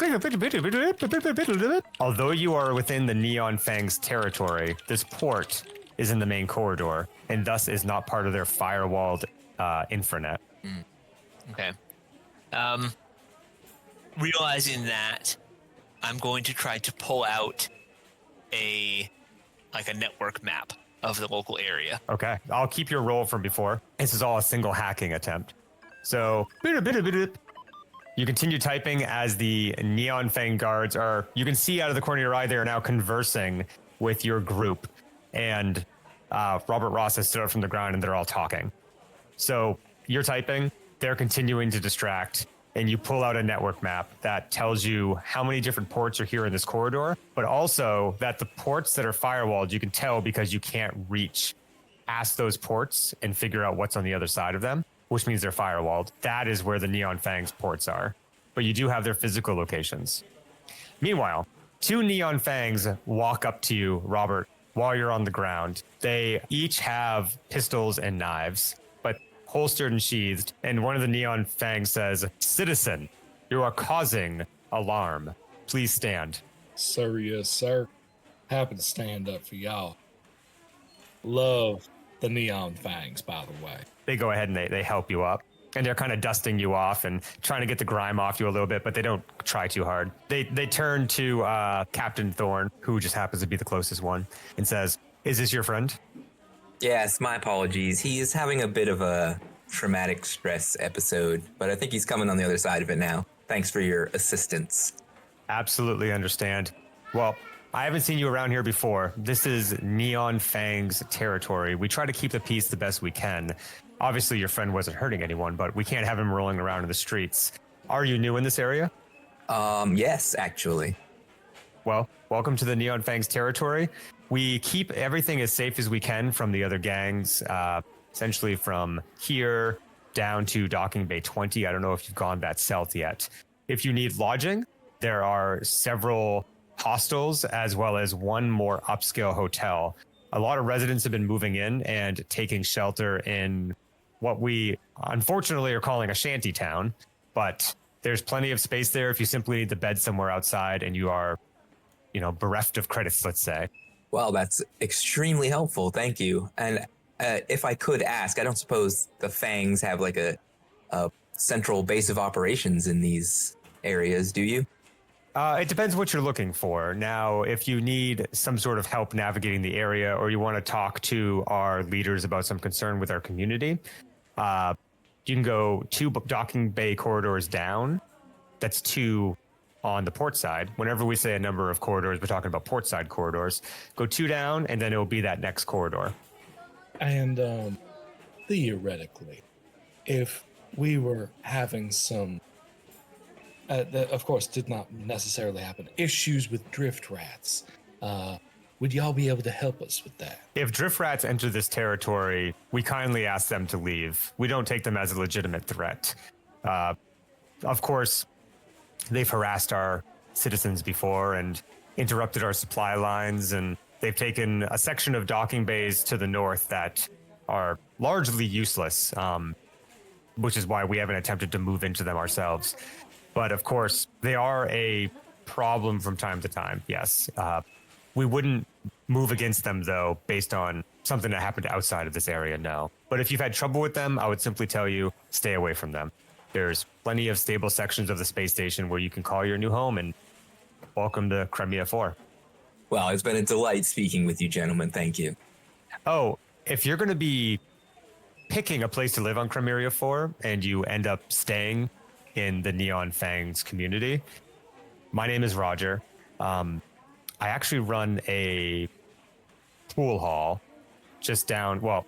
although you are within the Neon Fang's territory, this port is in the main corridor and thus is not part of their firewalled infranet. Okay. Realizing that, I'm going to try to pull out a network map of the local area. Okay, I'll keep your roll from before. This is all a single hacking attempt. So you continue typing as the Neon Fang guards you can see out of the corner of your eye, they are now conversing with your group. And Robert Ross has stood up from the ground and they're all talking. So you're typing, they're continuing to distract, and you pull out a network map that tells you how many different ports are here in this corridor, but also that the ports that are firewalled, you can tell because you can't reach past those ports and figure out what's on the other side of them, which means they're firewalled. That is where the Neon Fangs ports are. But you do have their physical locations. Meanwhile, 2 Neon Fangs walk up to you, Robert, while you're on the ground. They each have pistols and knives, but holstered and sheathed. And one of the Neon Fangs says, "Citizen, you are causing alarm. Please stand." Sir, yes, sir. Happy to stand up for y'all. Love the Neon Fangs, by the way. They go ahead and they help you up. And they're kind of dusting you off and trying to get the grime off you a little bit, but they don't try too hard. They turn to Captain Thorn, who just happens to be the closest one, and says, "Is this your friend?" Yes, my apologies. He is having a bit of a traumatic stress episode, but I think he's coming on the other side of it now. Thanks for your assistance. Absolutely understand. Well, I haven't seen you around here before. This is Neon Fang's territory. We try to keep the peace the best we can. Obviously, your friend wasn't hurting anyone, but we can't have him rolling around in the streets. Are you new in this area? Yes, actually. Well, welcome to the Neon Fangs territory. We keep everything as safe as we can from the other gangs, essentially from here down to Docking Bay 20. I don't know if you've gone that south yet. If you need lodging, there are several hostels as well as one more upscale hotel. A lot of residents have been moving in and taking shelter in what we unfortunately are calling a shanty town, but there's plenty of space there if you simply need the bed somewhere outside and you are, bereft of credits, let's say. Well, that's extremely helpful. Thank you. And if I could ask, I don't suppose the Fangs have like a central base of operations in these areas, do you? It depends what you're looking for. Now, if you need some sort of help navigating the area or you want to talk to our leaders about some concern with our community, you can go 2 Docking Bay corridors down. That's 2 on the port side. Whenever we say a number of corridors, we're talking about port side corridors. Go 2 down, and then it will be that next corridor. And theoretically, if we were having some that of course did not necessarily happen, issues with drift rats, would y'all be able to help us with that? If drift rats enter this territory, we kindly ask them to leave. We don't take them as a legitimate threat. Of course, they've harassed our citizens before and interrupted our supply lines, and they've taken a section of docking bays to the north that are largely useless, which is why we haven't attempted to move into them ourselves. But of course, they are a problem from time to time, yes. We wouldn't move against them, though, based on something that happened outside of this area, no. But if you've had trouble with them, I would simply tell you, stay away from them. There's plenty of stable sections of the space station where you can call your new home, and welcome to Camiri Four. Well, it's been a delight speaking with you, gentlemen. Thank you. Oh, if you're going to be picking a place to live on Camiri Four and you end up staying in the Neon Fangs community, my name is Roger. I actually run a pool hall just down. Well,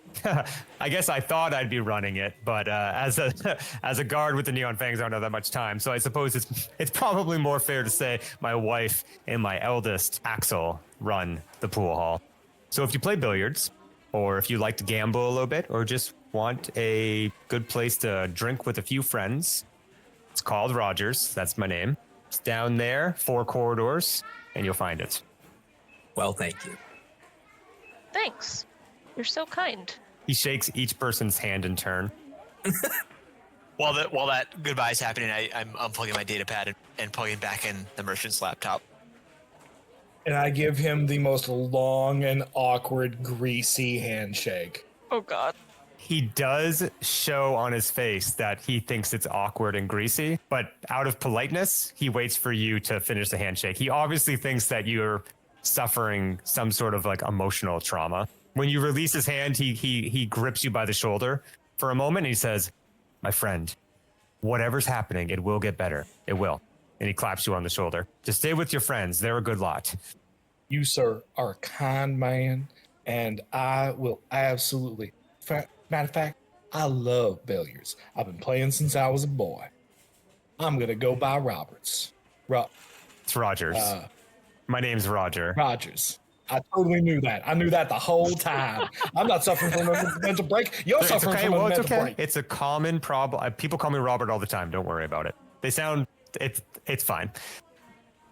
I guess I thought I'd be running it, but as a guard with the Neon Fangs, I don't have that much time. So I suppose it's probably more fair to say my wife and my eldest Axel run the pool hall. So if you play billiards, or if you like to gamble a little bit, or just want a good place to drink with a few friends, it's called Rogers. That's my name. It's down there, 4 corridors, and you'll find it. Well, thank you. Thanks. You're so kind. He shakes each person's hand in turn. While that goodbye's happening, I'm unplugging my data pad and plugging back in the merchant's laptop. And I give him the most long and awkward, greasy handshake. Oh, God. He does show on his face that he thinks it's awkward and greasy, but out of politeness, he waits for you to finish the handshake. He obviously thinks that you're suffering some sort of like emotional trauma. When you release his hand, he grips you by the shoulder for a moment and he says, "My friend, whatever's happening, it will get better. It will." And he claps you on the shoulder. Just stay with your friends. They're a good lot. You, sir, are a kind man, and I will absolutely... Matter of fact, I love billiards. I've been playing since I was a boy. I'm going to go by Roberts. It's Rogers. My name's Roger. Rogers. I totally knew that. I knew that the whole time. I'm not suffering from a mental break. You're It's suffering okay. from Well, a it's mental okay. break. It's a common problem. People call me Robert all the time. Don't worry about it. They sound. It's fine.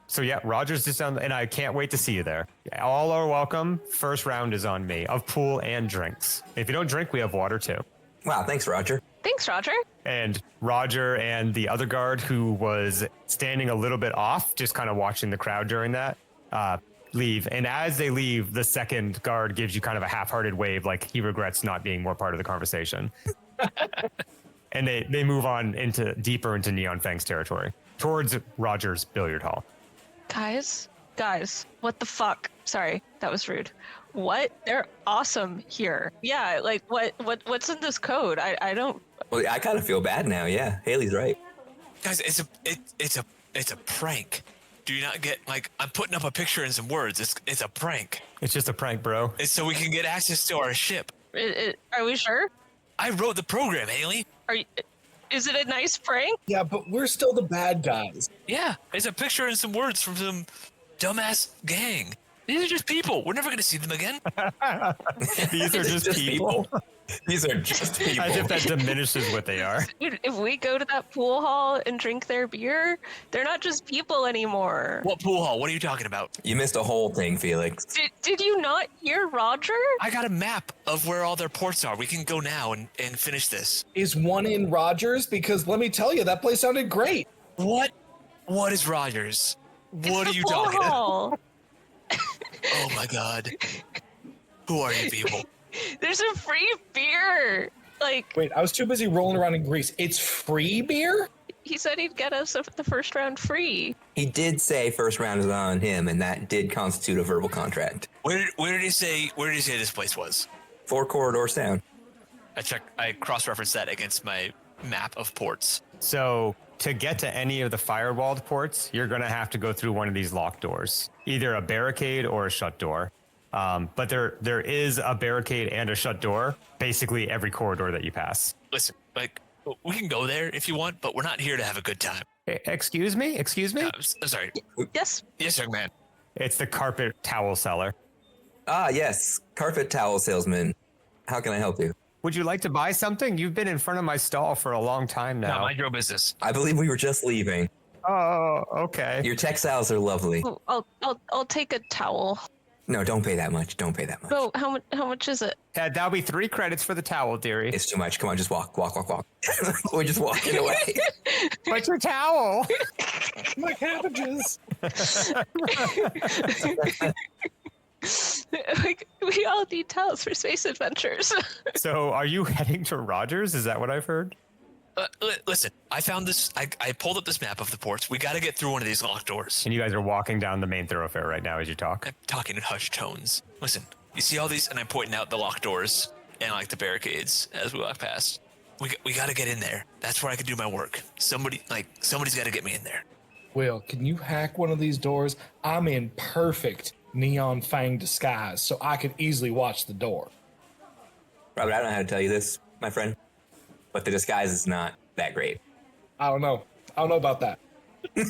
So yeah, Roger's just down, and I can't wait to see you there. All are welcome. First round is on me of pool and drinks. If you don't drink, we have water too. Wow, thanks, Roger. Thanks, Roger. And Roger and the other guard who was standing a little bit off, just kind of watching the crowd during that, leave. And as they leave, the second guard gives you kind of a half-hearted wave, like he regrets not being more part of the conversation. And they move on deeper into Neon Fang's territory, towards Roger's billiard hall. Guys, what the fuck? Sorry, that was rude. What? They're awesome here. Yeah, like what's in this code? I don't. Well, I kind of feel bad now. Yeah, Haley's right. Guys, it's a prank. Do you not get, like, I'm putting up a picture and some words. It's a prank. It's just a prank, bro. It's so we can get access to our ship. Are we sure? I wrote the program, Haleyy. Is it a nice prank? Yeah, but we're still the bad guys. Yeah, it's a picture and some words from some dumbass gang. These are just people. We're never going to see them again. These are just people. These are just people. As if that diminishes what they are. Dude, if we go to that pool hall and drink their beer, they're not just people anymore. What pool hall? What are you talking about? You missed a whole thing, Felix. Did you not hear Roger? I got a map of where all their ports are. We can go now and finish this. Is one in Rogers? Because let me tell you, that place sounded great. What? What is Rogers? What are It's you the pool talking about? hall. Oh my god. Who are you people? There's a free beer. Like, Wait, I was too busy rolling around in Greece. It's free beer? he said he'd get us the first round free. He did say first round is on him, and that did constitute a verbal contract. Where did he say this place was? 4 corridors down. I cross-referenced that against my map of ports. So to get to any of the firewalled ports, you're going to have to go through one of these locked doors, either a barricade or a shut door. But there is a barricade and a shut door, basically every corridor that you pass. Listen, like, we can go there if you want, but we're not here to have a good time. Excuse me? I'm sorry. Yes. Yes, young man. It's the carpet towel seller. Ah, yes. Carpet towel salesman. How can I help you? Would you like to buy something? You've been in front of my stall for a long time No, now. mind your own business. I believe we were just leaving. Oh, okay. Your textiles are lovely. Oh, I'll take a towel. No, don't pay that much. Don't pay that much. Oh, how much is it? That'll be 3 credits for the towel, dearie. It's too much. Come on, just walk. We're just walking away. What's your towel? My cabbages. Like, we all need towels for space adventures. So are you heading to Rogers? Is that what I've heard? Listen, I found this. I pulled up this map of the ports. We got to get through one of these locked doors. And you guys are walking down the main thoroughfare right now as you talk. I'm talking in hushed tones. Listen, you see all these, and I'm pointing out the locked doors and like the barricades as we walk past. We got to get in there. That's where I can do my work. Somebody's got to get me in there. Will, can you hack one of these doors? I'm in perfect Neon Fang disguise, so I can easily watch the door. Robert, I don't know how to tell you this, my friend, but the disguise is not that great. I don't know about that. I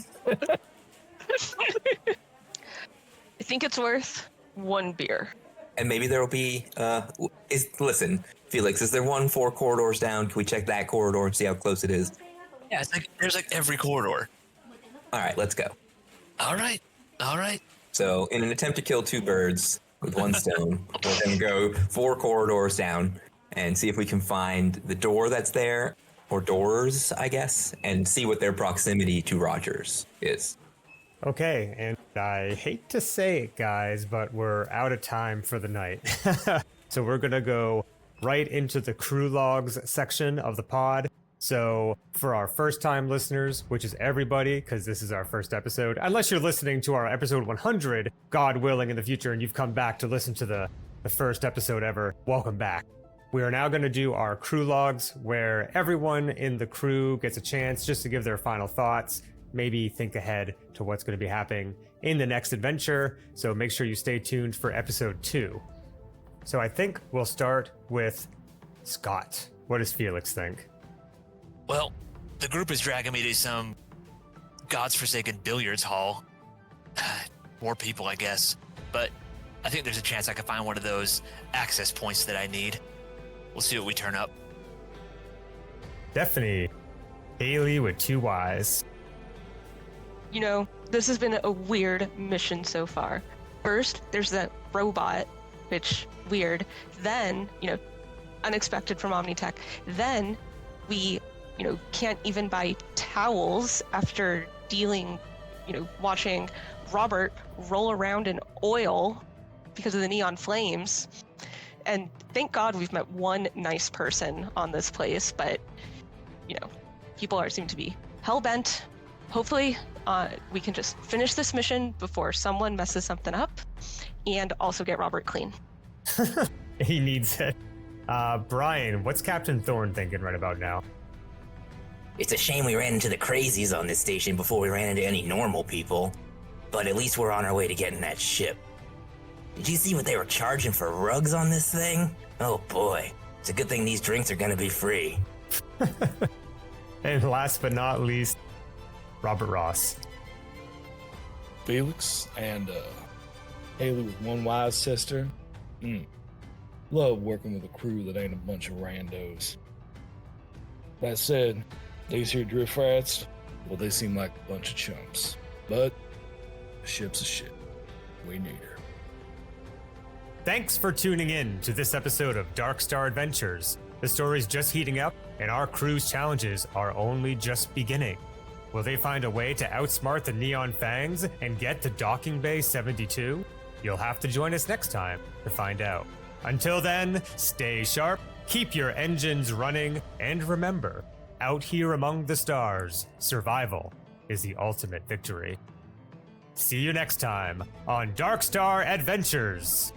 think it's worth 1 beer. And maybe there will be, listen, Felix, is there one 4 corridors down? Can we check that corridor and see how close it is? Yeah, there's like every corridor. All right, let's go. All right. So in an attempt to kill 2 birds with 1 stone, we're going to go 4 corridors down and see if we can find the door that's there, or doors, I guess, and see what their proximity to Rogers is. Okay, and I hate to say it, guys, but we're out of time for the night. So we're going to go right into the crew logs section of the pod. So for our first time listeners, which is everybody, because this is our first episode, unless you're listening to our episode 100, God willing, in the future, and you've come back to listen to the first episode ever, welcome back. We are now going to do our crew logs, where everyone in the crew gets a chance just to give their final thoughts, maybe think ahead to what's going to be happening in the next adventure. So make sure you stay tuned for episode 2. So I think we'll start with Scott. What does Felix think? Well, the group is dragging me to some god's forsaken billiards hall. More people, I guess. But I think there's a chance I can find one of those access points that I need. We'll see what we turn up. Definitely. Haleyy with 2 Ys. You know, this has been a weird mission so far. First, there's that robot, which weird. Then, unexpected from Omnitech. Then we, can't even buy towels after watching Robert roll around in oil because of the neon flames. And thank God we've met one nice person on this place, but, people seem to be hell-bent. Hopefully, we can just finish this mission before someone messes something up and also get Robert clean. He needs it. Brian, what's Captain Thorn thinking right about now? It's a shame we ran into the crazies on this station before we ran into any normal people. But at least we're on our way to getting that ship. Did you see what they were charging for rugs on this thing? Oh boy. It's a good thing these drinks are gonna be free. And last but not least, Robert Ross. Felix and Haleyy with 1 wise sister. Love working with a crew that ain't a bunch of randos. That said, these here drift rats, well, they seem like a bunch of chumps. But the ship's a ship. We need her. Thanks for tuning in to this episode of Darkstar Adventures. The story's just heating up, and our crew's challenges are only just beginning. Will they find a way to outsmart the Neon Fangs and get to Docking Bay 72? You'll have to join us next time to find out. Until then, stay sharp, keep your engines running, and remember, out here among the stars, survival is the ultimate victory. See you next time on Darkstar Adventures.